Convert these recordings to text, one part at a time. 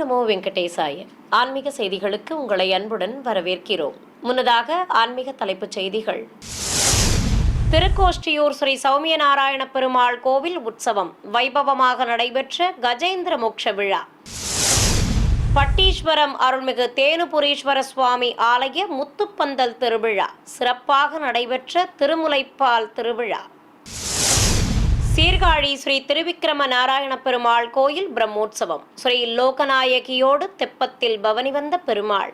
நமோ வெங்கடேசாய. ஆன்மீக செய்திகளுக்கு உங்களை அன்புடன் வரவேற்கிறோம். முன்னதாக ஆன்மீக தலைப்புச் செய்திகள். திருக்கோஷ்டியூர் ஸ்ரீ சௌமிய நாராயண பெருமாள் கோவில் உற்சவம் வைபவமாக நடைபெற்ற கஜேந்திர மோட்ச விழா. பட்டீஸ்வரம் அருள்மிகு தேனுபுரீஸ்வர சுவாமி ஆலய முத்துப்பந்தல் திருவிழா சிறப்பாக நடைபெற்ற திருமுலைப்பால் திருவிழா. சீர்காழி ஸ்ரீ திருவிக்கிரம நாராயண பெருமாள் கோயில் பிரம்மோற்சவம். ஸ்ரீ லோகநாயகியோடு தெப்பத்தில் பவனி வந்த பெருமாள்.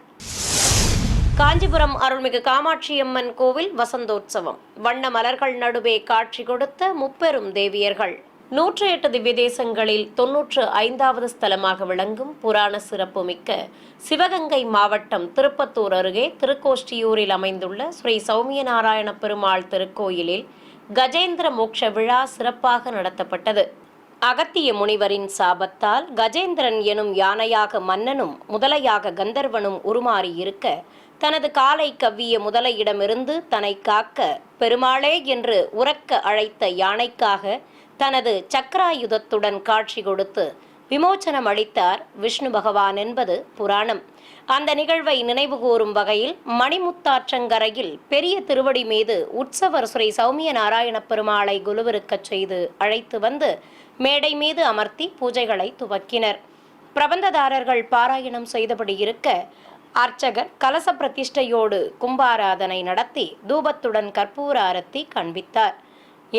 காஞ்சிபுரம் அருள்மிகு காமாட்சியம்மன் கோவில் வசந்தோற்சவம். வண்ண மலர்கள் நடுவே காட்சி கொடுத்த முப்பெரும் தேவியர்கள். 108 திவ்ய தேசங்களில் 95வது ஸ்தலமாக விளங்கும் புராண சிறப்புமிக்க சிவகங்கை மாவட்டம் திருப்பத்தூர் அருகே திருக்கோஷ்டியூரில் அமைந்துள்ள ஸ்ரீ சௌமிய நாராயண பெருமாள் திருக்கோயிலில் கஜேந்திர மோட்ச விழா சிறப்பாக நடத்தப்பட்டது. அகத்திய முனிவரின் சாபத்தால் கஜேந்திரன் எனும் யானையாக மன்னனும் முதலையாக கந்தர்வனும் உருமாறியிருக்க தனது காலை கவ்விய முதலையிடமிருந்து தன்னை காக்க பெருமாளே என்று உரக்க அழைத்த யானைக்காக தனது சக்கராயுதத்துடன் காட்சி கொடுத்து விமோச்சனம் அளித்தார் விஷ்ணு பகவான் என்பது புராணம். அந்த நிகழ்வை நினைவுகூரும் வகையில் மணிமுத்தாற்றங்கரையில் பெரிய திருவடி மீது உற்சவர் ஸ்ரீ சௌமிய நாராயண பெருமாளை குலுவிருக்கச் செய்து அழைத்து வந்து மேடை மீது அமர்த்தி பூஜைகளை துவக்கினர். பிரபந்ததாரர்கள் பாராயணம் செய்தபடி இருக்க அர்ச்சகர் கலச பிரதிஷ்டையோடு கும்பாராதனை நடத்தி தூபத்துடன் கற்பூர ஆரத்தி காண்பித்தார்.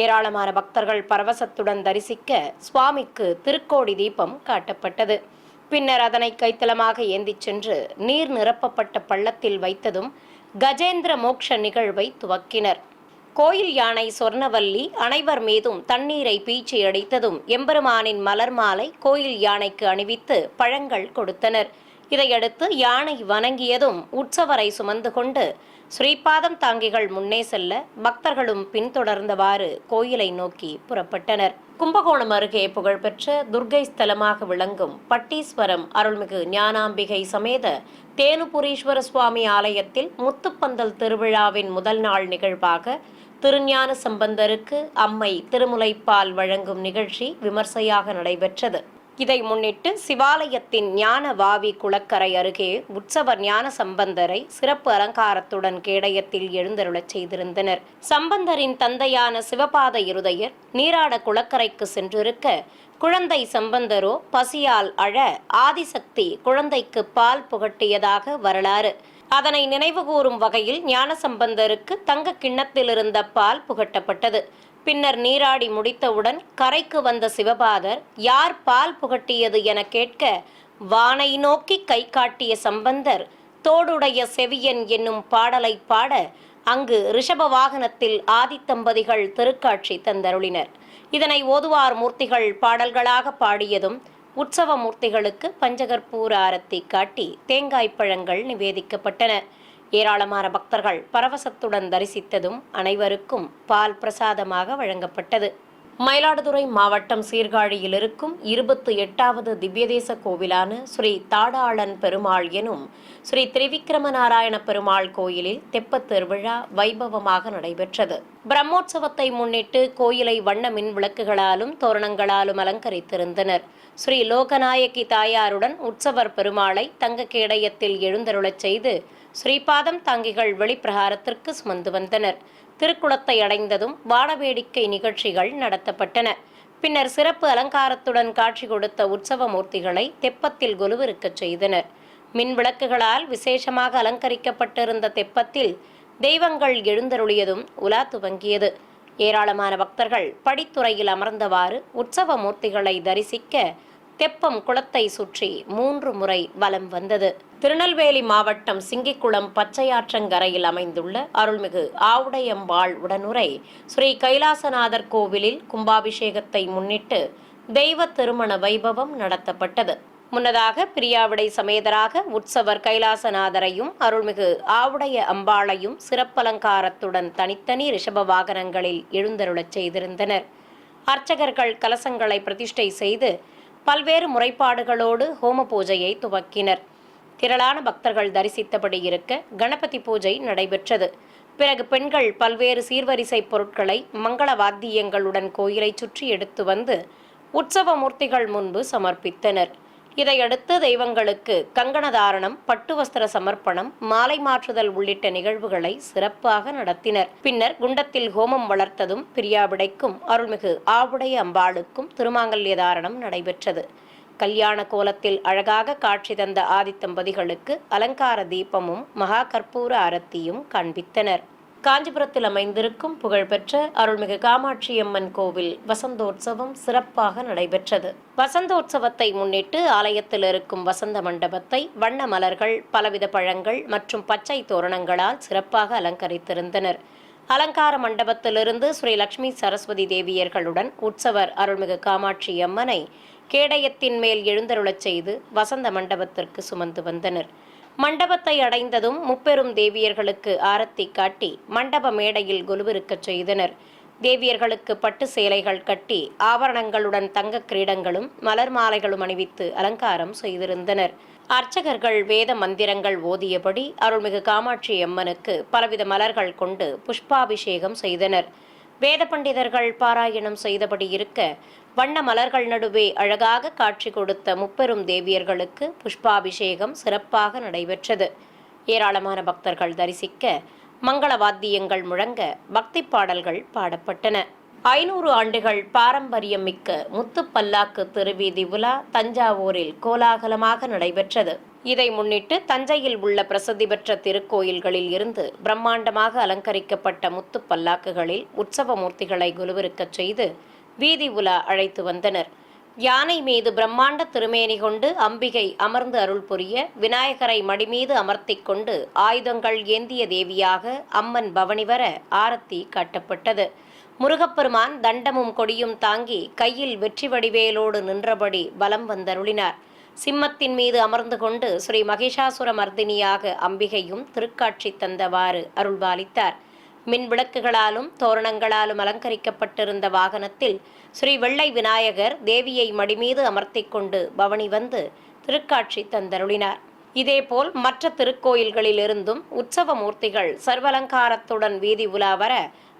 ஏராளமான பக்தர்கள் பரவசத்துடன் தரிசிக்க சுவாமிக்கு திருக்கோடி தீபம் காட்டப்பட்டது. பின்னர் அதனை கைத்தலமாக ஏந்திச் சென்று நீர் நிரப்பப்பட்ட பள்ளத்தில் வைத்ததும் கஜேந்திர மோட்ச நிகழ்வை துவக்கினர். கோயில் யானை சொர்ணவல்லி அனைவர் மீதும் தண்ணீரை பீச்சி அடித்ததும் எம்பெருமானின் மலர் மாலை கோயில் யானைக்கு அணிவித்து பழங்கள் கொடுத்தனர். இதையடுத்து யானை வணங்கியதும் உற்சவரை சுமந்து கொண்டு ஸ்ரீபாதம் தாங்கிகள் முன்னே செல்ல பக்தர்களும் பின்தொடர்ந்தவாறு கோயிலை நோக்கி புறப்பட்டனர். கும்பகோணம் அருகே புகழ்பெற்ற துர்க்கை ஸ்தலமாக விளங்கும் பட்டீஸ்வரம் அருள்மிகு ஞானாம்பிகை சமேத தேனுபுரீஸ்வர சுவாமி ஆலயத்தில் முத்துப்பந்தல் திருவிழாவின் முதல் நாள் நிகழ்வாக திருஞான சம்பந்தருக்கு அம்மை திருமுலைப்பால் வழங்கும் நிகழ்ச்சி விமர்சையாக நடைபெற்றது. இதை முன்னிட்டு சிவாலயத்தின் ஞான வாவி குளக்கரை அருகே உற்சவர் ஞான சம்பந்தரை சிறப்பு அலங்காரத்துடன் கேடயத்தில் எழுந்தருளச் செய்திருந்தனர். சம்பந்தரின் தந்தையான சிவபாத இருதயர் நீராட குளக்கரைக்கு சென்றிருக்க குழந்தை சம்பந்தரோ பசியால் அழ ஆதிசக்தி குழந்தைக்கு பால் புகட்டியதாக வரலாறு. அதனை நினைவுகூரும் வகையில் ஞானசம்பந்தருக்கு தங்க கிண்ணத்தில் இருந்த பால் புகட்டப்பட்டது. பின்னர் நீராடி முடித்தவுடன் கரைக்கு வந்த சிவபாதர் யார் பால் புகட்டியது என கேட்க வானை நோக்கி கை காட்டிய சம்பந்தர் தோடுடைய செவியன் என்னும் பாடலை பாட அங்கு ரிஷப வாகனத்தில் ஆதித்தம்பதிகள் திருக்காட்சி தந்தருளினர். இதனை ஓதுவார் மூர்த்திகள் பாடல்களாக பாடியதும் உற்சவ மூர்த்திகளுக்கு பஞ்சகற்பூர ஆரத்தி காட்டி தேங்காய் பழங்கள் நிவேதிக்கப்பட்டன. ஏராளமான பக்தர்கள் பரவசத்துடன் தரிசித்ததும் அனைவருக்கும் பால் பிரசாதமாக வழங்கப்பட்டது. மயிலாடுதுறை மாவட்டம் சீர்காழியில் இருக்கும் 28வது திவ்யதேச கோவிலான ஸ்ரீ தாடாளன் பெருமாள் எனும் ஸ்ரீ திரிவிக்கிரம நாராயண பெருமாள் கோயிலில் தெப்பத் திருவிழா வைபவமாக நடைபெற்றது. பிரம்மோற்சவத்தை முன்னிட்டு கோயிலை வண்ண மின் விளக்குகளாலும் தோரணங்களாலும் அலங்கரித்திருந்தனர். ஸ்ரீ லோகநாயகி தாயாருடன் உற்சவர் பெருமாளை தங்க கேடயத்தில் எழுந்தருளச் செய்து ஸ்ரீபாதம் தாங்கிகள் வெளிப்பிரகாரத்திற்கு சுமந்து வந்தனர். திருக்குளத்தை அடைந்ததும் வானவேடிக்கை நிகழ்ச்சிகள் நடத்தப்பட்டன. பின்னர் சிறப்பு அலங்காரத்துடன் காட்சி கொடுத்த உற்சவ மூர்த்திகளை தெப்பத்தில் கொலுவிருக்கச் செய்தனர். மின் விளக்குகளால் விசேஷமாக அலங்கரிக்கப்பட்டிருந்த தெப்பத்தில் தெய்வங்கள் எழுந்தருளியதும் உலா துவங்கியது. ஏராளமான பக்தர்கள் படித்துறையில் அமர்ந்தவாறு உற்சவ மூர்த்திகளை தரிசிக்க தெப்பம் குளத்தை சுற்றி 3 முறை வலம் வந்தது. திருநெல்வேலி மாவட்டம் சிங்கிக்குளம் பச்சையாற்றங்கரையில் அமைந்துள்ள அருள்மிகு ஆவுடையம்பாள் உடனுரை ஸ்ரீ கைலாசநாதர் கோவிலில் கும்பாபிஷேகத்தை முன்னிட்டு தெய்வ திருமண வைபவம் நடத்தப்பட்டது. முன்னதாக பிரியாவிடை சமேதராக உற்சவர் கைலாசநாதரையும் அருள்மிகு ஆவுடைய அம்பாளையும் சிறப்பலங்காரத்துடன் தனித்தனி ரிஷப வாகனங்களில் எழுந்தருளச் செய்திருந்தனர். அர்ச்சகர்கள் கலசங்களை பிரதிஷ்டை செய்து பல்வேறு முறைப்பாடுகளோடு ஹோம பூஜையை துவக்கினர். திரளான பக்தர்கள் தரிசித்தபடி இருக்க கணபதி பூஜை நடைபெற்றது. பிறகு பெண்கள் பல்வேறு சீர்வரிசை பொருட்களை மங்கள வாத்தியங்களுடன் கோயிலை சுற்றி எடுத்து வந்து உற்சவ மூர்த்திகள் முன்பு சமர்ப்பித்தனர். இதையடுத்து தெய்வங்களுக்கு கங்கணதாரணம், பட்டு வஸ்திர சமர்ப்பணம், மாலை மாற்றுதல் உள்ளிட்ட நிகழ்வுகளை சிறப்பாக நடத்தினர். பின்னர் குண்டத்தில் ஹோமம் வளர்த்ததும் பிரியாவிடைக்கும் அருள்மிகு ஆவுடை அம்பாளுக்கும் திருமாங்கல்ய தாரணம் நடைபெற்றது. கல்யாண கோலத்தில் அழகாக காட்சி தந்த ஆதித்தம்பதிகளுக்கு அலங்கார தீபமும் மகா கற்பூர ஆரத்தியும் காண்பித்தனர். காஞ்சிபுரத்தில் அமைந்திருக்கும் புகழ்பெற்ற அருள்மிகு காமாட்சியம்மன் கோவில் வசந்தோற்சவம் சிறப்பாக நடைபெற்றது. வசந்தோற்சவத்தை முன்னிட்டு ஆலயத்தில் இருக்கும் வசந்த மண்டபத்தை வண்ண மலர்கள், பலவித பழங்கள் மற்றும் பச்சை தோரணங்களால் சிறப்பாக அலங்கரித்திருந்தனர். அலங்கார மண்டபத்திலிருந்து ஸ்ரீ லட்சுமி சரஸ்வதி தேவியர்களுடன் உற்சவர் அருள்மிகு காமாட்சி அம்மனை கேடயத்தின் மேல் எழுந்தருளச் செய்து வசந்த மண்டபத்திற்கு சுமந்து வந்தனர். மண்டபத்தை அடைந்ததும் முப்பெரும் தேவியர்களுக்கு ஆரத்தி காட்டி மண்டப மேடையில் கொலுவிருக்கச் செய்தனர். தேவியர்களுக்கு பட்டு சேலைகள் கட்டி ஆபரணங்களுடன் தங்க கிரீடங்களும் மலர் மாலைகளும் அணிவித்து அலங்காரம் செய்திருந்தனர். அர்ச்சகர்கள் வேத மந்திரங்கள் ஓதியபடி அருள்மிகு காமாட்சி அம்மனுக்கு பலவித மலர்கள் கொண்டு புஷ்பாபிஷேகம் செய்தனர். வேத பண்டிதர்கள் பாராயணம் செய்தபடி இருக்க வண்ண மலர்கள் நடுவே அழகாக காட்சி கொடுத்த முப்பெரும் தேவியர்களுக்கு புஷ்பாபிஷேகம் சிறப்பாக நடைபெற்றது. ஏராளமான பக்தர்கள் தரிசிக்க மங்கள வாத்தியங்கள் முழங்க பக்தி பாடல்கள் பாடப்பட்டன. 500 ஆண்டுகள் பாரம்பரியம் மிக்க முத்துப்பல்லாக்கு திருவீதி உலா தஞ்சாவூரில் கோலாகலமாக நடைபெற்றது. இதை முன்னிட்டு தஞ்சையில் உள்ள பிரசித்தி பெற்ற திருக்கோயில்களில் இருந்து பிரம்மாண்டமாக அலங்கரிக்கப்பட்ட முத்துப்பல்லாக்குகளில் உற்சவ மூர்த்திகளை குலுவிருக்கச் செய்து வீதி உலா அழைத்து வந்தனர். யானை மீது பிரம்மாண்ட திருமேனி கொண்டு அம்பிகை அமர்ந்து அருள் புரிய விநாயகரை மடிமீது அமர்த்தி கொண்டு ஆயுதங்கள் ஏந்திய தேவியாக அம்மன் பவனி வர ஆரத்தி காட்டப்பட்டது. முருகப்பெருமான் தண்டமும் கொடியும் தாங்கி கையில் வெற்றி வடிவேலோடு நின்றபடி பலம் வந்தருளினார். சிம்மத்தின் மீது அமர்ந்து கொண்டு ஸ்ரீ மகிஷாசுர மர்தினியாக அம்பிகையும் திருக்காட்சி தந்தவாறு அருள்பாலித்தார். மின் விளக்குகளாலும் தோரணங்களாலும் அலங்கரிக்கப்பட்டிருந்த வாகனத்தில் ஸ்ரீ வெள்ளை விநாயகர் தேவியை மடிமீது அமர்த்தி கொண்டு பவனி வந்து திருக்காட்சி தந்தருளினார். இதேபோல் மற்ற திருக்கோயில்களிலிருந்தும் உற்சவ மூர்த்திகள் சர்வலங்காரத்துடன் வீதி உலா வர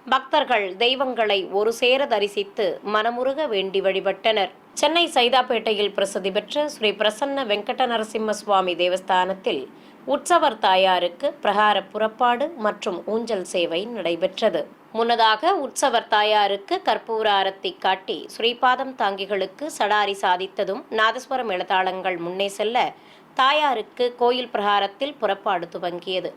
பக்தர்கள் தெய்வங்களை ஒரு சேர தரிசித்து மனமுருக வேண்டி வழிபட்டனர். சென்னை சைதாப்பேட்டையில் பிரசித்தி பெற்ற ஸ்ரீ பிரசன்ன வெங்கட நரசிம்ம சுவாமி தேவஸ்தானத்தில் உற்சவர் தாயாருக்கு பிரகார புறப்பாடு மற்றும் ஊஞ்சல் சேவை நடைபெற்றது. முன்னதாக உற்சவர் தாயாருக்கு கற்பூர ஆரத்தி காட்டி ஸ்ரீபாதம் தாங்கிகளுக்கு சடாரி சாதித்ததும் நாதஸ்வரம் எழுத்தாளங்கள் முன்னே செல்ல தாயாருக்கு கோயில் பிரகாரத்தில் புறப்பாடு துவங்கியது.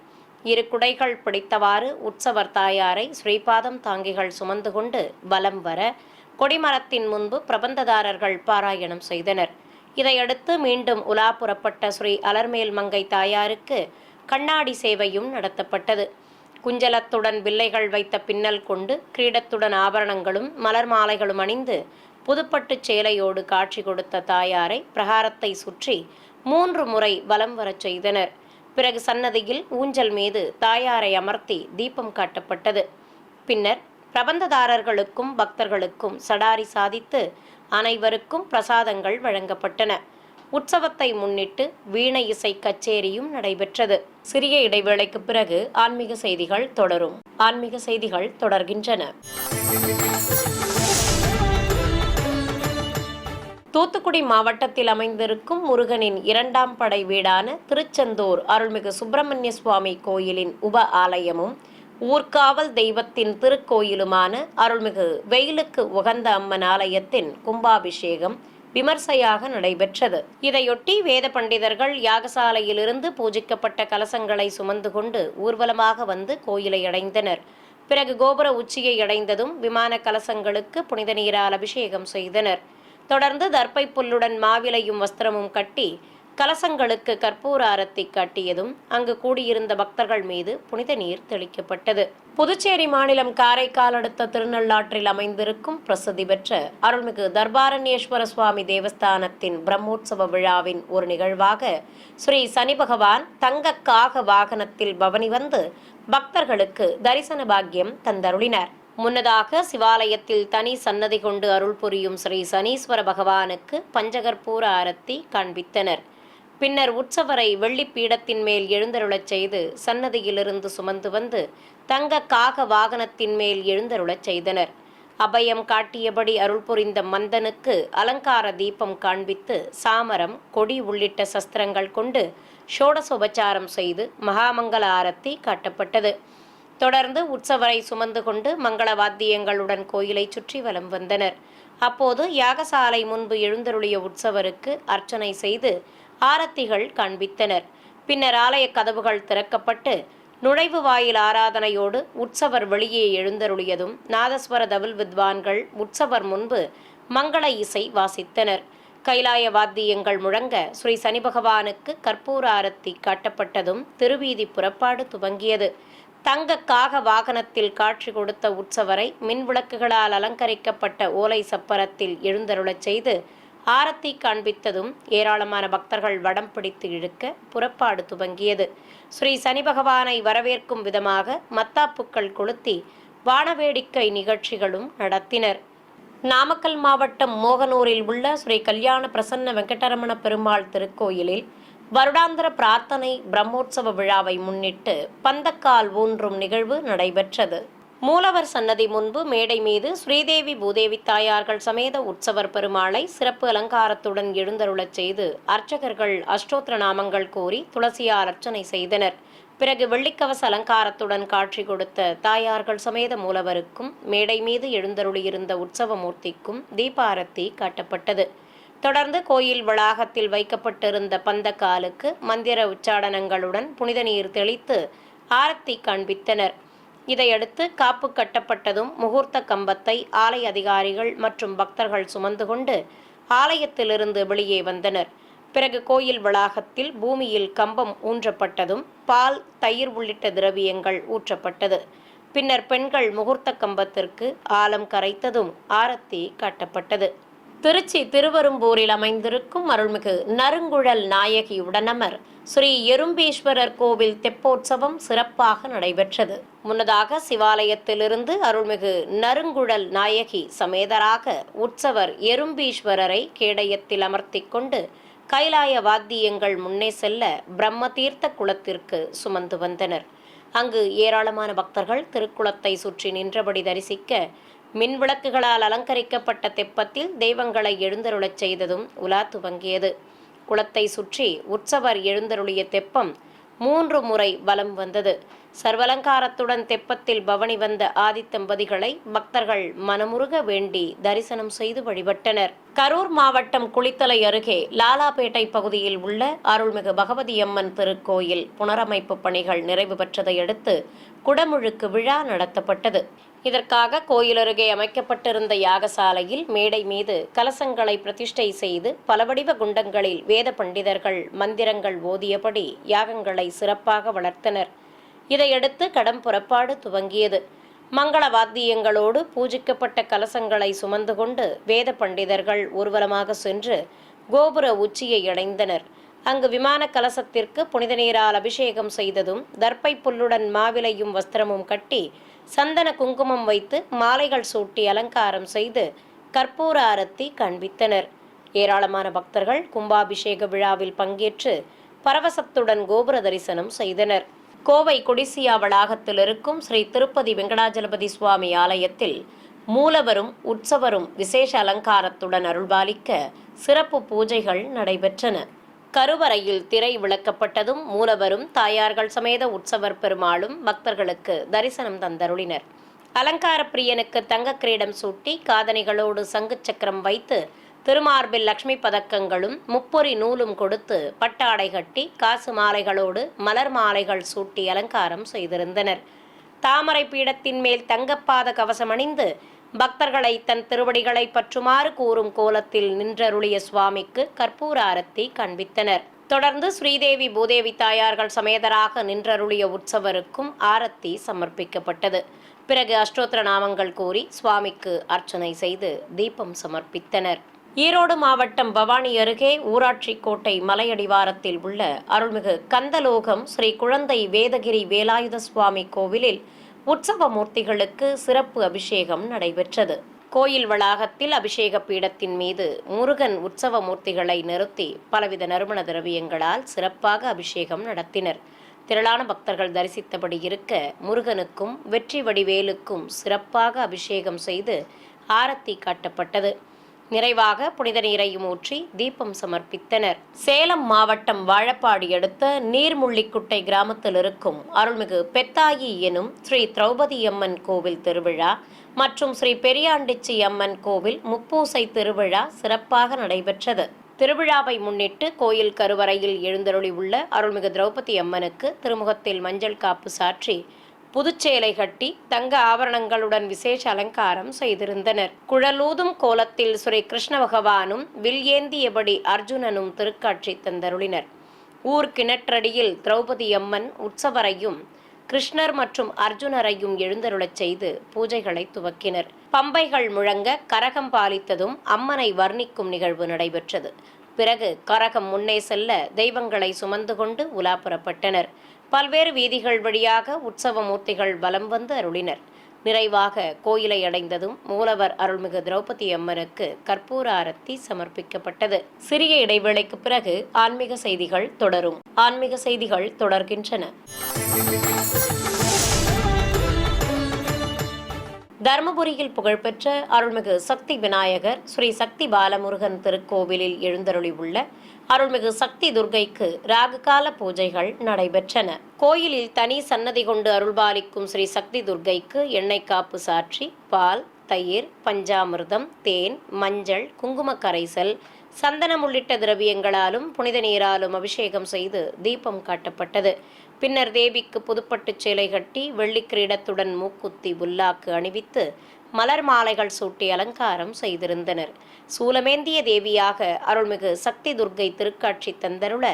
2 குடைகள் பிடித்தவாறு உற்சவர் தாயாரை ஸ்ரீபாதம் தாங்கிகள் சுமந்து கொண்டு வலம் வர கொடிமரத்தின் முன்பு பிரபந்ததாரர்கள் பாராயணம் செய்தனர். இதையடுத்து மீண்டும் உலா புறப்பட்ட ஸ்ரீ அலர்மேல் மங்கை தாயாருக்கு கண்ணாடி சேவையும் நடத்தப்பட்டது. குஞ்சலத்துடன் வில்லைகள் வைத்த பின்னல் கொண்டு கிரீடத்துடன் ஆபரணங்களும் மலர் மாலைகளும் அணிந்து புதுப்பட்டு சேலையோடு காட்சி கொடுத்த தாயாரை பிரகாரத்தை சுற்றி 3 முறை வலம் வரச் செய்தனர். பிறகு சன்னதியில் ஊஞ்சல் மீது தாயாரை அமர்த்தி தீபம் காட்டப்பட்டது. பின்னர் பிரபந்ததாரர்களுக்கும் பக்தர்களுக்கும் சடாரி சாதித்து அனைவருக்கும் பிரசாதங்கள் வழங்கப்பட்டன. உற்சவத்தை முன்னிட்டு வீணை இசை கச்சேரியும் நடைபெற்றது. சிறிய இடைவேளைக்கு பிறகு ஆன்மீக செய்திகள் தொடரும். ஆன்மீக செய்திகள் தொடர்கின்றன. தூத்துக்குடி மாவட்டத்தில் அமைந்திருக்கும் முருகனின் 2ஆம் படை வீடான திருச்செந்தூர் அருள்மிகு சுப்பிரமணிய சுவாமி கோயிலின் உப ஆலயமும் ஊர்காவல் தெய்வத்தின் திருக்கோயிலுமான அருள்மிகு வெயிலுக்கு உகந்த அம்மன் ஆலயத்தின் கும்பாபிஷேகம் விமர்சையாக நடைபெற்றது. இதையொட்டி வேத பண்டிதர்கள் யாகசாலையிலிருந்து பூஜிக்கப்பட்ட கலசங்களை சுமந்து கொண்டு ஊர்வலமாக வந்து கோயிலை அடைந்தனர். பிறகு கோபுர உச்சியை அடைந்ததும் விமான கலசங்களுக்கு புனித நீரால் அபிஷேகம் செய்தனர். தொடர்ந்து தர்ப்பை புல்லுடன் மாவிலையும் வஸ்திரமும் கட்டி கலசங்களுக்கு கற்பூர ஆரத்தி காட்டியதும் அங்கு கூடியிருந்த பக்தர்கள் மீது புனித நீர் தெளிக்கப்பட்டது. புதுச்சேரி மாநிலம் காரைக்கால் அடுத்த திருநள்ளாற்றில் அமைந்திருக்கும் பிரசித்தி பெற்ற அருள்மிகு தர்பாரண்யேஸ்வர சுவாமி தேவஸ்தானத்தின் பிரம்மோற்சவ விழாவின் ஒரு நிகழ்வாக ஸ்ரீ சனி பகவான் தங்க காக வாகனத்தில் பவனி வந்து பக்தர்களுக்கு தரிசன பாக்கியம் தந்தருளினார். முன்னதாக சிவாலயத்தில் தனி சன்னதி கொண்டு அருள் புரியும் ஸ்ரீ சனீஸ்வர பகவானுக்கு பஞ்சகற்பூர ஆரத்தி காண்பித்தனர். பின்னர் உற்சவரை வெள்ளி பீடத்தின் மேல் எழுந்தருளச் செய்து சன்னதியிலிருந்து சுமந்து வந்து தங்க காக வாகனத்தின் மேல் எழுந்தருளச் செய்தனர். அபயம் காட்டியபடி அருள் புரிந்த மந்தனுக்கு அலங்கார தீபம் காண்பித்து சாமரம், கொடி உள்ளிட்ட சஸ்திரங்கள் கொண்டு ஷோடசோபச்சாரம் செய்து மகாமங்கல ஆரத்தி காட்டப்பட்டது. தொடர்ந்து உற்சவரை சுமந்து கொண்டு மங்கள வாத்தியங்களுடன் கோயிலை சுற்றி வலம் வந்தனர். அப்போது யாகசாலை முன்பு எழுந்தருளிய உற்சவருக்கு அர்ச்சனை செய்து ஆரத்திகள் காண்பித்தனர். பின்னர் ஆலய கதவுகள் திறக்கப்பட்டு நுழைவு வாயில் ஆராதனையோடு உற்சவர் வெளியே எழுந்தருளியதும் நாதஸ்வர தவில் வித்வான்கள் உற்சவர் முன்பு மங்கள இசை வாசித்தனர். கைலாய வாத்தியங்கள் முழங்க ஸ்ரீ சனி பகவானுக்கு கற்பூர ஆரத்தி காட்டப்பட்டதும் திருவீதி புறப்பாடு துவங்கியது. தங்க காக வாகனத்தில் காட்சி கொடுத்த உற்சவரை மின் விளக்குகளால் அலங்கரிக்கப்பட்ட ஓலை சப்பரத்தில் எழுந்தருளச் செய்து ஆரத்தி காண்பித்ததும் ஏராளமான பக்தர்கள் வடம் பிடித்து இழுக்க புறப்பாடு துவங்கியது. ஸ்ரீ சனி பகவானை வரவேற்கும் விதமாக மத்தாப்புக்கள் கொளுத்தி வானவேடிக்கை நிகழ்ச்சிகளும் நடத்தினர். நாமக்கல் மாவட்டம் மோகனூரில் உள்ள ஸ்ரீ கல்யாண பிரசன்ன வெங்கடரமண பெருமாள் திருக்கோயிலில் வருடாந்திர பிரார்த்தனை பிரம்மோற்சவ விழாவை முன்னிட்டு பந்தக்கால் ஊன்றும் நிகழ்வு நடைபெற்றது. மூலவர் சன்னதி முன்பு மேடை மீது ஸ்ரீதேவி பூதேவி தாயார்கள் சமேத உற்சவர் பெருமாளை சிறப்பு அலங்காரத்துடன் எழுந்தருளச் செய்து அர்ச்சகர்கள் அஷ்டோத்திர நாமங்கள் கூறி துளசியால் அர்ச்சனை செய்தனர். பிறகு வெள்ளிக்கவச அலங்காரத்துடன் காட்சி கொடுத்த தாயார்கள் சமேத மூலவருக்கும் மேடை மீது எழுந்தருளியிருந்த உற்சவமூர்த்திக்கும் தீபாரத்தி காட்டப்பட்டது. தொடர்ந்து கோயில் வளாகத்தில் வைக்கப்பட்டிருந்த பந்தக்காலுக்கு மந்திர உச்சாடனங்களுடன் புனித நீர் தெளித்து ஆரத்தி காண்பித்தனர். இதையடுத்து காப்பு கட்டப்பட்டதும் முகூர்த்த கம்பத்தை ஆலய அதிகாரிகள் மற்றும் பக்தர்கள் சுமந்து கொண்டு ஆலயத்திலிருந்து வெளியே வந்தனர். பிறகு கோயில் வளாகத்தில் பூமியில் கம்பம் ஊன்றப்பட்டதும் பால், தயிர் உள்ளிட்ட திரவியங்கள் ஊற்றப்பட்டது. பின்னர் பெண்கள் முகூர்த்த கம்பத்திற்கு ஆலம் கரைத்ததும் ஆரத்தி காட்டப்பட்டது. திருச்சி திருவெரும்பூரில் அமைந்திருக்கும் அருள்மிகு நறுங்குழல் நாயகி உடனமர் ஸ்ரீ எறும்பீஸ்வரர் கோவில் தெப்போற்சவம் சிறப்பாக நடைபெற்றது. முன்னதாக சிவாலயத்திலிருந்து அருள்மிகு நறுங்குழல் நாயகி சமேதராக உற்சவர் எறும்பீஸ்வரரை கேடயத்தில் அமர்த்தி கொண்டு கைலாய வாத்தியங்கள் முன்னே செல்ல பிரம்ம தீர்த்த குளத்திற்கு சுமந்து வந்தனர். அங்கு ஏராளமான பக்தர்கள் திருக்குளத்தை சுற்றி நின்றபடி தரிசிக்க மின் விளக்குகளால் அலங்கரிக்கப்பட்ட தெப்பத்தில் தெய்வங்களை எழுந்தருளச் செய்ததும் உலா துவங்கியது. குளத்தை சுற்றி உற்சவர் எழுந்தருளிய தெப்பம் 3 முறை வலம் வந்தது. சர்வலங்காரத்துடன் தெப்பத்தில் பவனி வந்த ஆதித்தம்பதிகளை பக்தர்கள் மனமுருக வேண்டி தரிசனம் செய்து வழிபட்டனர். கரூர் மாவட்டம் குளித்தலை அருகே லாலாபேட்டை பகுதியில் உள்ள அருள்மிகு பகவதி அம்மன் திருக்கோயில் புனரமைப்பு பணிகள் நிறைவு பெற்றதை அடுத்து குடமுழுக்கு விழா நடத்தப்பட்டது. இதற்காக கோயில் அருகே அமைக்கப்பட்டிருந்த யாகசாலையில் மேடை மீது கலசங்களை பிரதிஷ்டை செய்து பலவடிவ குண்டங்களில் வேத பண்டிதர்கள் மந்திரங்கள் ஓதியபடி யாகங்களை சிறப்பாக வளர்த்தனர். இதையடுத்து கடம் புறப்பாடு துவங்கியது. மங்கள வாத்தியங்களோடு பூஜிக்கப்பட்ட கலசங்களை சுமந்து கொண்டு வேத பண்டிதர்கள் ஊர்வலமாக சென்று கோபுர உச்சியை அடைந்தனர். அங்கு விமான கலசத்திற்கு புனித நீரால் அபிஷேகம் செய்ததும் தர்ப்பை புல்லுடன் மாவிலையும் வஸ்திரமும் கட்டி சந்தன குங்குமம் வைத்து மாலைகள் சூட்டி அலங்காரம் செய்து கற்பூர ஆரத்தி காண்பித்தனர். ஏராளமான பக்தர்கள் கும்பாபிஷேக விழாவில் பங்கேற்று பரவசத்துடன் கோபுர தரிசனம் செய்தனர். கோவை கொடிசியா வளாகத்தில் இருக்கும் ஸ்ரீ திருப்பதி வெங்கடாஜலபதி சுவாமி ஆலயத்தில் மூலவரும் உற்சவரும் விசேஷ அலங்காரத்துடன் அருள்பாலிக்க சிறப்பு பூஜைகள் நடைபெற்றன. கருவறையில் திரை விளக்கப்பட்டதும் மூலவரும் தாயார்கள் சமேத உற்சவர் பெருமாளும் பக்தர்களுக்கு தரிசனம் தந்தருளினர். அலங்கார பிரியனுக்கு தங்க கிரீடம் சூட்டி காதணிகளோடு சங்கு சக்கரம் வைத்து திருமார்பில் லட்சுமி பதக்கங்களும் முப்பொறி நூலும் கொடுத்து பட்டாடை கட்டி காசு மாலைகளோடு மலர் மாலைகள் சூட்டி அலங்காரம் செய்திருந்தனர். தாமரை பீடத்தின் மேல் தங்கப்பாத கவசமணிந்து பக்தர்களை தன் திருவடிகளை பற்றுமாறு கூறும் கோலத்தில் நின்றருளிய சுவாமிக்கு கற்பூர ஆரத்தி காண்பித்தனர். தொடர்ந்து ஸ்ரீதேவி பூதேவி தாயார்கள் சமேதராக நின்றருளிய உற்சவருக்கும் ஆரத்தி சமர்ப்பிக்கப்பட்டது. பிறகு அஷ்டோத்திர நாமங்கள் கூறி சுவாமிக்கு அர்ச்சனை செய்து தீபம் சமர்ப்பித்தனர். ஈரோடு மாவட்டம் பவானி அருகே ஊராட்சி கோட்டை மலையடிவாரத்தில் உள்ள அருள்மிகு கந்தலோகம் ஸ்ரீ குழந்தை வேதகிரி வேலாயுத சுவாமி கோவிலில் உற்சவ மூர்த்திகளுக்கு சிறப்பு அபிஷேகம் நடைபெற்றது. கோயில் வளாகத்தில் அபிஷேக பீடத்தின் மீது முருகன் உற்சவ மூர்த்திகளை நிறுத்தி பலவித நறுமண திரவியங்களால் சிறப்பாக அபிஷேகம் நடத்தினர். திரளான பக்தர்கள் தரிசித்தபடி இருக்க முருகனுக்கும் வெற்றி வடிவேலுக்கும் சிறப்பாக அபிஷேகம் செய்து ஆரத்தி காட்டப்பட்டது. நிறைவாக புனித நீரையும் ஊற்றி தீபம் சமர்ப்பித்தனர். சேலம் மாவட்டம் வாழப்பாடி அடுத்த நீர்முள்ளிக்குட்டை கிராமத்தில் இருக்கும் அருள்மிகு பெத்தாயி எனும் ஸ்ரீ திரௌபதி அம்மன் கோவில் திருவிழா மற்றும் ஸ்ரீ பெரியாண்டிச்சி அம்மன் கோவில் முப்பூசை திருவிழா சிறப்பாக நடைபெற்றது. திருவிழாவை முன்னிட்டு கோயில் கருவறையில் எழுந்தருளி உள்ள அருள்மிகு திரௌபதி அம்மனுக்கு திருமுகத்தில் மஞ்சள் காப்பு சாற்றி புதுச்சேலை கட்டி தங்க ஆபரணங்களுடன் விசேஷ அலங்காரம் செய்திருந்தனர். குழலூதும் கோலத்தில் ஸ்ரீ கிருஷ்ண பகவானும் வில் ஏந்தியபடி அர்ஜுனனும் திருக்காட்சி தந்தருளினர். ஊர் கிணற்றடியில் திரௌபதி அம்மன் உற்சவரையும் கிருஷ்ணர் மற்றும் அர்ஜுனரையும் எழுந்தருளச் செய்து பூஜைகளை துவக்கினர். பம்பைகள் முழங்க கரகம் பாலித்ததும் அம்மனை வர்ணிக்கும் நிகழ்வு நடைபெற்றது. பிறகு கரகம் முன்னே செல்ல தெய்வங்களை சுமந்து கொண்டு உலா புறப்பட்டனர். பல்வேறு வீதிகள் வழியாக உற்சவ மூர்த்திகள் வலம் வந்து அருளினர். நிறைவாக கோயிலை அடைந்ததும் மூலவர் அருள்மிகு திரௌபதி அம்மனுக்கு கற்பூர ஆரத்தி சமர்ப்பிக்கப்பட்டது. சிறிய இடைவேளைக்கு பிறகு ஆன்மீக செய்திகள் தொடரும். ஆன்மீக செய்திகள் தொடர்கின்றன. தருமபுரியில் புகழ்பெற்ற அருள்மிகு சக்தி விநாயகர் ஸ்ரீ சக்தி பாலமுருகன் திருக்கோவிலில் எழுந்தருளி உள்ள அருள்மிகு சக்தி துர்க்கைக்கு ராகுகால பூஜைகள் நடைபெற்றன. கோயிலில் தனி சன்னதி கொண்டு அருள்பாலிக்கும் ஸ்ரீ சக்தி துர்க்கைக்கு எண்ணெய் காப்பு சாற்றி பால், தயிர், பஞ்சாமிர்தம், தேன், மஞ்சள், குங்கும கரைசல், சந்தனம் உள்ளிட்ட திரவியங்களாலும் புனித நீராலும் அபிஷேகம் செய்து தீபம் காட்டப்பட்டது. பின்னர் தேவிக்கு புதுப்பட்டு சேலை கட்டி வெள்ளி கிரீடத்துடன் மூக்குத்தி புல்லாக்கு அணிவித்து மலர் மாலைகள் சூட்டி அலங்காரம் செய்திருந்தனர். சூலமேந்திய தேவியாக அருள்மிகு சக்தி துர்க்கை திருக்காட்சி தந்தருள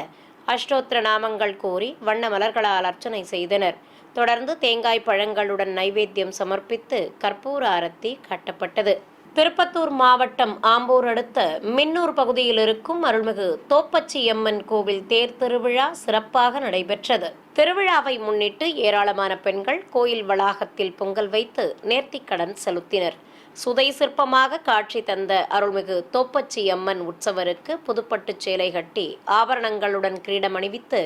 அஷ்டோத்திர நாமங்கள் கூறி வண்ண மலர்களால் அர்ச்சனை செய்தனர். தொடர்ந்து தேங்காய் பழங்களுடன் நைவேத்தியம் சமர்ப்பித்து கற்பூர ஆரத்தி காட்டப்பட்டது. திருப்பத்தூர் மாவட்டம் ஆம்பூர் அடுத்த மின்னூர் பகுதியில் இருக்கும் அருள்மிகு தோப்பச்சி அம்மன் கோவில் தேர் திருவிழா சிறப்பாக நடைபெற்றது. திருவிழாவை முன்னிட்டு ஏராளமான பெண்கள் கோயில் வளாகத்தில் பொங்கல் வைத்து நேர்த்திக்கடன் செலுத்தினர். சுதை சிற்பமாக காட்சி தந்த அருள்மிகு தோப்பச்சி அம்மன் உற்சவருக்கு புதுப்பட்டு சேலை கட்டி ஆபரணங்களுடன் கிரீடம் அணிவித்து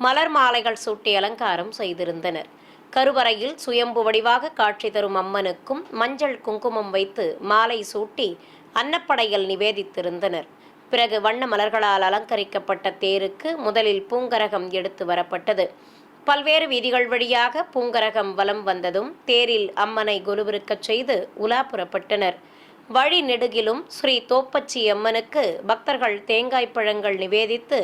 மலர் மாலைகள் சூட்டி அலங்காரம் செய்திருந்தனர். கருவறையில் சுயம்பு வடிவாக காட்சி தரும் அம்மனுக்கும் மஞ்சள் குங்குமம் வைத்து மாலை சூட்டி அன்னப்படையில் நிவேதித்திருந்தனர். பிறகு வண்ண மலர்களால் அலங்கரிக்கப்பட்ட தேருக்கு முதலில் பூங்கரகம் எடுத்து வரப்பட்டது. பல்வேறு வீதிகள் வழியாக பூங்கரகம் வலம் வந்ததும் தேரில் அம்மனை கொலுவிருக்கச் செய்து உலா புறப்பட்டனர். வழி நெடுகிலும் ஸ்ரீ தோப்பச்சி அம்மனுக்கு பக்தர்கள் தேங்காய் பழங்கள் நிவேதித்து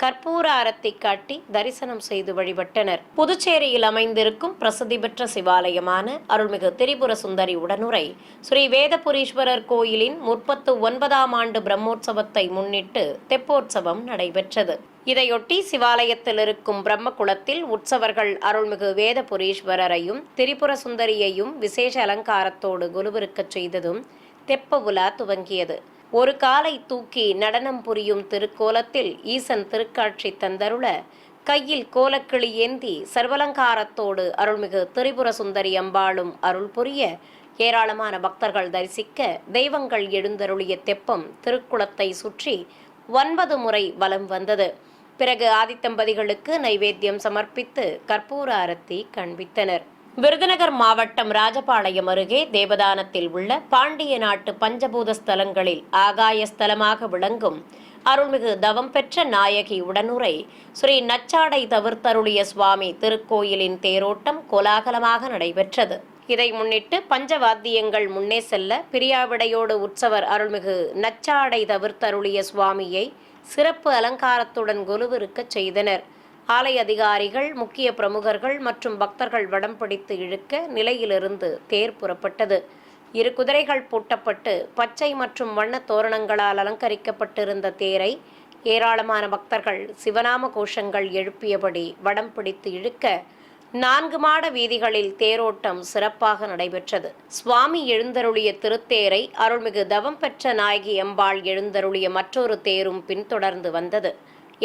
கற்பூர ஆரத்தி காட்டி தரிசனம் செய்து வழிபட்டனர். புதுச்சேரியில் அமைந்திருக்கும் பிரசித்தி பெற்ற சிவாலயமான அருள்மிகு திரிபுர சுந்தரி உடனுரை ஸ்ரீ வேதபுரீஸ்வரர் கோயிலின் 39ஆம் ஆண்டு பிரம்மோற்சவத்தை முன்னிட்டு தெப்போற்சவம் நடைபெற்றது. இதையொட்டி சிவாலயத்தில் இருக்கும் பிரம்மகுளத்தில் உற்சவர்கள் அருள்மிகு வேதபுரீஸ்வரரையும் திரிபுர சுந்தரியையும் விசேஷ அலங்காரத்தோடு கொலுவிருக்கச் செய்ததும் தெப்ப உலா துவங்கியது. ஒரு காலை தூக்கி நடனம் புரியும் திருக்கோலத்தில் ஈசன் திருக்காட்சி தந்தருள கையில் கோலக்கிளி ஏந்தி சர்வலங்காரத்தோடு அருள்மிகு திரிபுர சுந்தரி அம்பாளும் அருள் புரிய ஏராளமான பக்தர்கள் தரிசிக்க தெய்வங்கள் எழுந்தருளிய தெப்பம் திருக்குளத்தை சுற்றி 9 முறை வலம் வந்தது. பிறகு ஆதித்தம்பதிகளுக்கு நைவேத்தியம் சமர்ப்பித்து கற்பூர ஆரத்தி காண்பித்தனர். விருதுநகர் மாவட்டம் ராஜபாளையம் அருகே தேவதானத்தில் உள்ள பாண்டிய நாட்டு பஞ்சபூத ஸ்தலங்களில் ஆகாய ஸ்தலமாக விளங்கும் அருள்மிகு தவம் பெற்ற நாயகி உடனுரை ஸ்ரீ நச்சாடை தவிர்த்தருளிய சுவாமி திருக்கோயிலின் தேரோட்டம் கோலாகலமாக நடைபெற்றது. இதை முன்னிட்டு பஞ்சவாத்தியங்கள் முன்னே செல்ல பிரியாவிடையோடு உற்சவர் அருள்மிகு நச்சாடை தவிர்த்தருளிய சுவாமியை சிறப்பு அலங்காரத்துடன் கொலுவிருக்கச் செய்தனர். ஆலய அதிகாரிகள், முக்கிய பிரமுகர்கள் மற்றும் பக்தர்கள் வடம் பிடித்து இழுக்க நிலையிலிருந்து தேர் புறப்பட்டது. 2 குதிரைகள் பூட்டப்பட்டு பச்சை மற்றும் வண்ண தோரணங்களால் அலங்கரிக்கப்பட்டிருந்த தேரை ஏராளமான பக்தர்கள் சிவநாம கோஷங்கள் எழுப்பியபடி வடம் பிடித்து இழுக்க 4 மாட வீதிகளில் தேரோட்டம் சிறப்பாக நடைபெற்றது. சுவாமி எழுந்தருளிய திருத்தேரை அருள்மிகு தவம் பெற்ற நாயகி அம்பாள் எழுந்தருளிய மற்றொரு தேரும் பின்தொடர்ந்து வந்தது.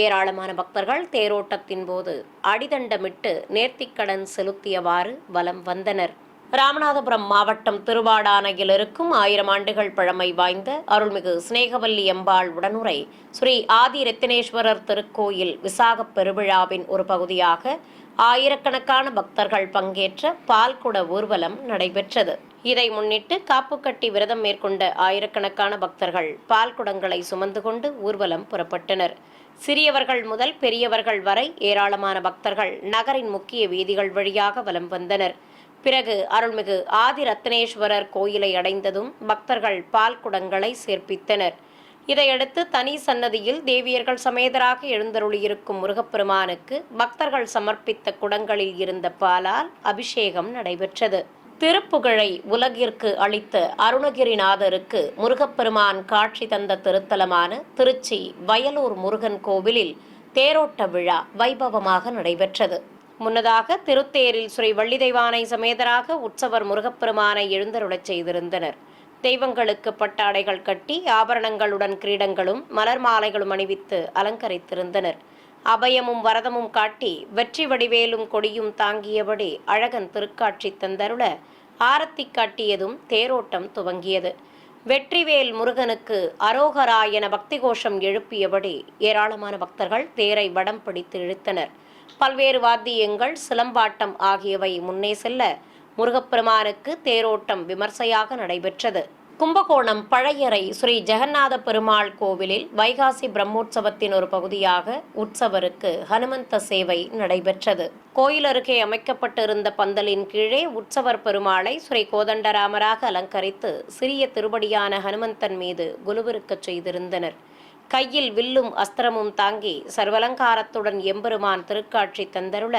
ஏராளமான பக்தர்கள் தேரோட்டத்தின் போது அடிதண்டமிட்டு நேர்த்திக்கடன் செலுத்தியவாறு வலம் வந்தனர். ராமநாதபுரம் மாவட்டம் திருவாடானையில் இருக்கும் 1000 ஆண்டுகள் பழமை வாய்ந்த அருள்மிகு சிநேகவல்லி அம்பாள் உடனுரை ஸ்ரீ ஆதி ரத்தினேஸ்வரர் திருக்கோயில் விசாகப் பெருவிழாவின் ஒரு பகுதியாக ஆயிரக்கணக்கான பக்தர்கள் பங்கேற்ற பால்குட ஊர்வலம் நடைபெற்றது. இதை முன்னிட்டு காப்பு கட்டி விரதம் மேற்கொண்ட ஆயிரக்கணக்கான பக்தர்கள் பால் குடங்களை சுமந்து கொண்டு ஊர்வலம் புறப்பட்டனர். சிறியவர்கள் முதல் பெரியவர்கள் வரை ஏராளமான பக்தர்கள் நகரின் முக்கிய வீதிகள் வழியாக வலம் வந்தனர். பிறகு அருள்மிகு ஆதிரத்னேஸ்வரர் கோயிலை அடைந்ததும் பக்தர்கள் பால் குடங்களை சேர்ப்பித்தனர். இதையடுத்து தனி சன்னதியில் தேவியர்கள் சமேதராக எழுந்தருளியிருக்கும் முருகப்பெருமானுக்கு பக்தர்கள் சமர்ப்பித்த குடங்களில் இருந்த பாலால் அபிஷேகம் நடைபெற்றது. திருப்புகழை உலகிற்கு அளித்த அருணகிரிநாதருக்கு முருகப்பெருமான் காட்சி தந்த திருத்தலமான திருச்சி வயலூர் முருகன் கோவிலில் தேரோட்ட விழா வைபவமாக நடைபெற்றது. முன்னதாக திருத்தேரில் ஸ்ரீ வள்ளிதெய்வானை சமேதராக உற்சவர் முருகப்பெருமானை எழுந்தருளச் செய்திருந்தனர். தெய்வங்களுக்கு பட்டாடைகள் கட்டி ஆபரணங்களுடன் கிரீடங்களும் மலர் மாலைகளும் அணிவித்து அலங்கரித்திருந்தனர். அபயமும் வரதமும் காட்டி வெற்றி வடிவேலும் கொடியும் தாங்கியபடி அழகன் திருக்காட்சி தந்தருள ஆரத்தி காட்டியதும் தேரோட்டம் துவங்கியது. வெற்றிவேல் முருகனுக்கு அரோகரா என பக்தி கோஷம் எழுப்பியபடி ஏராளமான பக்தர்கள் தேரை வடம் பிடித்து இழுத்தனர். பல்வேறு வாத்தியங்கள், சிலம்பாட்டம் ஆகியவை முன்னே செல்ல முருகப்பெருமானுக்கு தேரோட்டம் விமர்சையாக நடைபெற்றது. கும்பகோணம் பழையறை ஸ்ரீ ஜெகநாத பெருமாள் கோவிலில் வைகாசி பிரம்மோற்சவத்தின் ஒரு பகுதியாக உற்சவருக்கு ஹனுமந்த சேவை நடைபெற்றது. கோயில் அருகே அமைக்கப்பட்டிருந்த பந்தலின் கீழே உற்சவர் பெருமாளை ஸ்ரீ கோதண்டராமராக அலங்கரித்து சிறிய திருவடியான ஹனுமந்தன் மீது குலுவிருக்கச் செய்திருந்தனர். கையில் வில்லும் அஸ்திரமும் தாங்கி சர்வலங்காரத்துடன் எம்பெருமான் திருக்காட்சி தந்தருள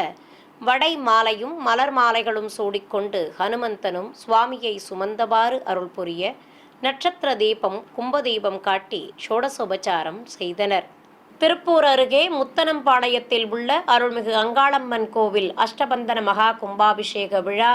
வடை மாலையும் மலர் மாலைகளும் சூடிக்கொண்டு ஹனுமந்தனும் சுவாமியை சுமந்தவாறு அருள் புரிய நட்சத்திர தீபம், கும்பதீபம் காட்டி ஷோடசோபச்சாரம் செய்தனர். திருப்பூர் அருகே முத்தனம்பாளையத்தில் உள்ள அருள்மிகு அங்காளம்மன் கோவில் அஷ்டபந்தன மகா கும்பாபிஷேக விழா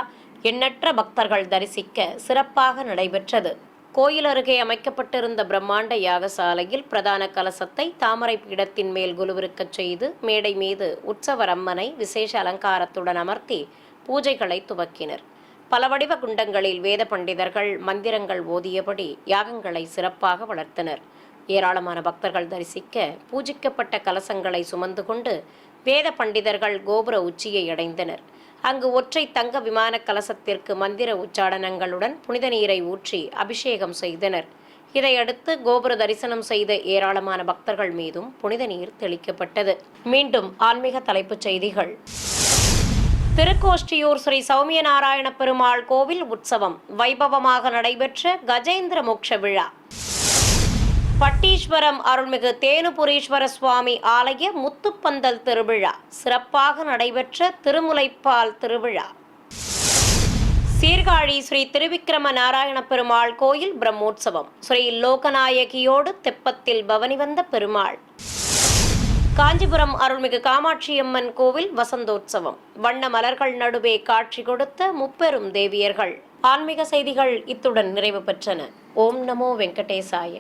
எண்ணற்ற பக்தர்கள் தரிசிக்க சிறப்பாக நடைபெற்றது. கோயில் அருகே அமைக்கப்பட்டிருந்த பிரம்மாண்ட யாகசாலையில் பிரதான கலசத்தை தாமரை பீடத்தின் மேல் குலுவிருக்கச் செய்து மேடை மீது உற்சவர் அம்மனை விசேஷ அலங்காரத்துடன் அமர்த்தி பூஜைகளை துவக்கினர். பல வடிவ குண்டங்களில் வேத பண்டிதர்கள் மந்திரங்கள் ஓதியபடி யாகங்களை சிறப்பாக வளர்த்தனர். ஏராளமான பக்தர்கள் தரிசிக்க பூஜிக்கப்பட்ட கலசங்களை சுமந்து கொண்டு வேத பண்டிதர்கள் கோபுர உச்சியை அடைந்தனர். அங்கு ஒற்றை தங்க விமான கலசத்திற்கு மந்திர உச்சாடனங்களுடன் புனித நீரை ஊற்றி அபிஷேகம் செய்தனர். இதையடுத்து கோபுர தரிசனம் செய்த ஏராளமான பக்தர்கள் மீதும் புனித நீர் தெளிக்கப்பட்டது. மீண்டும் ஆன்மீக தலைப்புச் செய்திகள். திருக்கோஷ்டியூர் ஸ்ரீ சௌமிய நாராயண பெருமாள் கோவில் உற்சவம் வைபவமாக நடைபெற்ற கஜேந்திர மோட்ச விழா. பட்டீஸ்வரம் அருள்மிகு தேனுபுரீஸ்வர சுவாமி ஆலய முத்துப்பந்தல் திருவிழா சிறப்பாக நடைபெற்ற திருமுலைப்பால் திருவிழா. சீர்காழி ஸ்ரீ திருவிக்கிரம நாராயண பெருமாள் கோயில் பிரம்மோற்சவம். ஸ்ரீ லோகநாயகியோடு தெப்பத்தில் பவனி வந்த பெருமாள். காஞ்சிபுரம் அருள்மிகு காமாட்சியம்மன் கோவில் வசந்தோற்சவம். வண்ண மலர்கள் நடுவே காட்சி கொடுத்த முப்பெரும் தேவியர்கள். ஆன்மீக செய்திகள் இத்துடன் நிறைவு பெற்றன. ஓம் நமோ வெங்கடேசாய.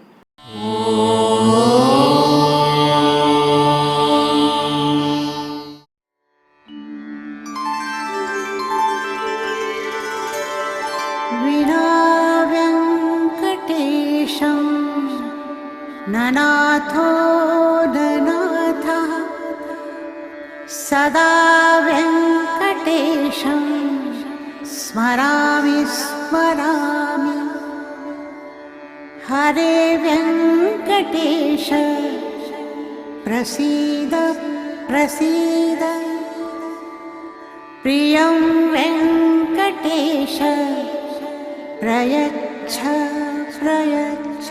विना वेङ्कटेशं ननाथो ननाथः सदा वेङ्कटेशं स्मरामि स्मरामि हरे वेङ्कटेश प्रसीद प्रसीद प्रियं वेङ्कटेश प्रयच्छ प्रयच्छ।